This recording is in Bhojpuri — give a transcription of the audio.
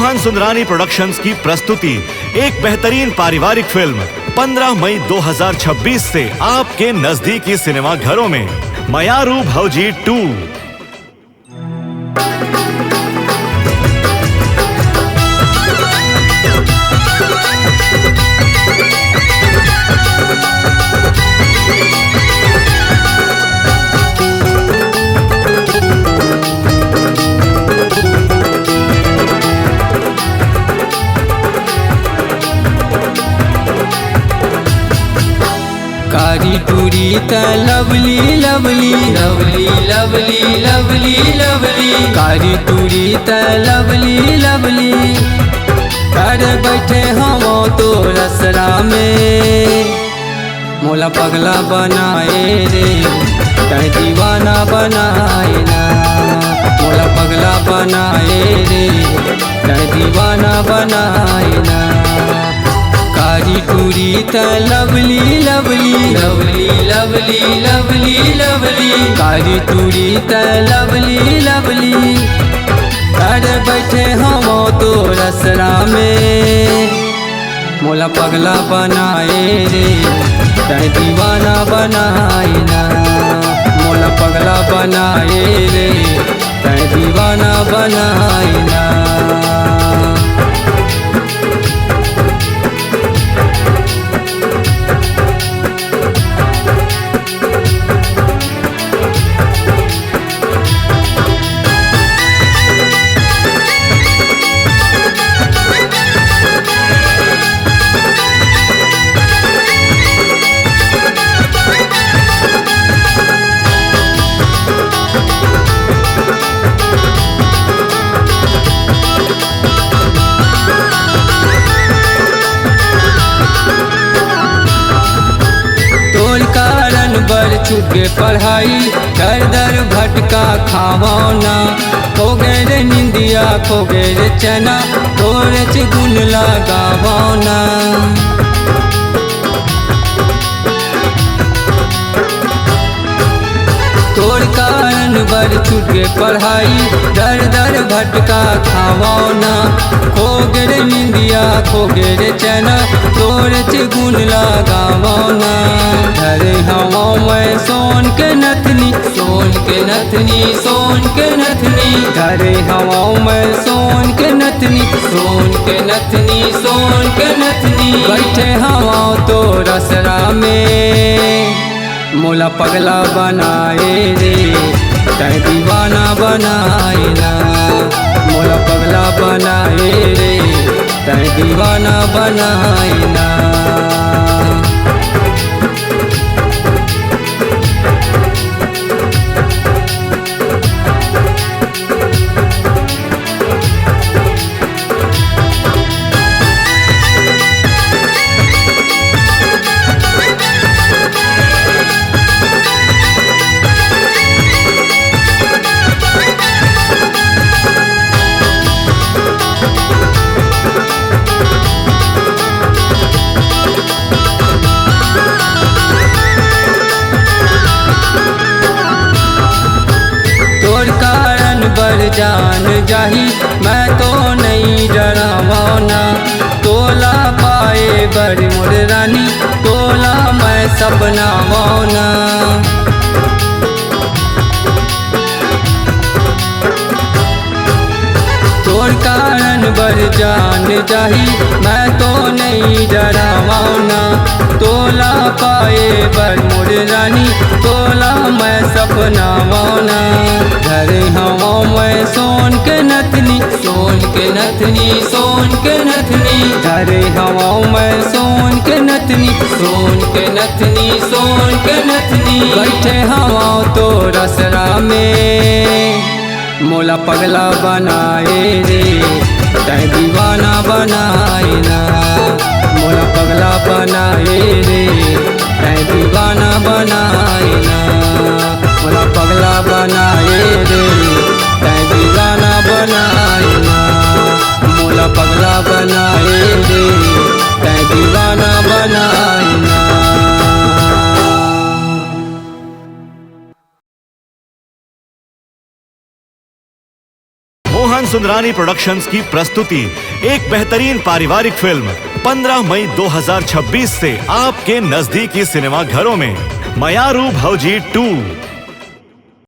मोहन सुंदरानी प्रोडक्शंस की प्रस्तुति एक बेहतरीन पारिवारिक फिल्म 15 मई 2026 से आपके नजदीकी सिनेमा घरों में मयारू भौजी 2। कारी टूरी त lovely lovely lovely lovely lovely lovely कारी टूरी त लवली लवली कर बैठे हम तो रसरा में मोला पगला बनाए रे कहीं दीवाना बनाए ना मोला पगला बनाए रे कहीं दीवाना बनाए ना कारी टूरी त lovely lovely lovely lovely lovely lovely कारी टूरी त लवली लवली कर बैठे हम तो रसरा में मोला पगला बनाए रे कहीं दीवाना बनाए ना मोला पगला बनाए रे कहीं दीवाना बनाए ना। बर छुपे पढ़ाई दर दर भटका खावना खो गए रे निंदिया खो गए रे चना तोरे च गुन लगावना तोर कारण बर छुपे पढ़ाई दर दर भटका खावना खो गए रे निंदिया खो गए रे चना तोरे च गुन लगावना धरे हवा में सोन के नथनी सोन के नथनी सोन के नथनी धरे हवा में सोन के नथनी सोन के नथनी सोन के नथनी बैठे हवा तो रसरा में मोला पगला बनाए रे कहीं दीवाना बनाए ना मोला पगला बनाए रे कहीं दीवाना बनाए ना। जान जाही मैं तो नहीं डरावाना तोला पाए बड़ी मोर रानी तोला मैं सपना वाना तोर कारण बर जान जाही मैं तो नहीं डरावाना तोला पाए बर मोर रानी तोला मैं सपना वाना धरे हवा में सोन के नथनी सोन के नथनी सोन के नथनी धरे हवा में सोन के नथनी सोन के नथनी सोन के नथनी बैठे हवा तो रसरा में मोला पगला बनाए रे कहीं दीवाना बनाए ना मोला पगला बनाए रे कहीं दीवाना बनाए ना मोला पगला बनाए रे कहीं दीवाना बनाए ना मोला पगला बनाए रे कहीं दीवाना बनाए ना। मोहन सुंदरानी प्रोडक्शंस की प्रस्तुति एक बेहतरीन पारिवारिक फिल्म 15 मई 2026 से आपके नजदीकी सिनेमा घरों में मयारू भौजी 2।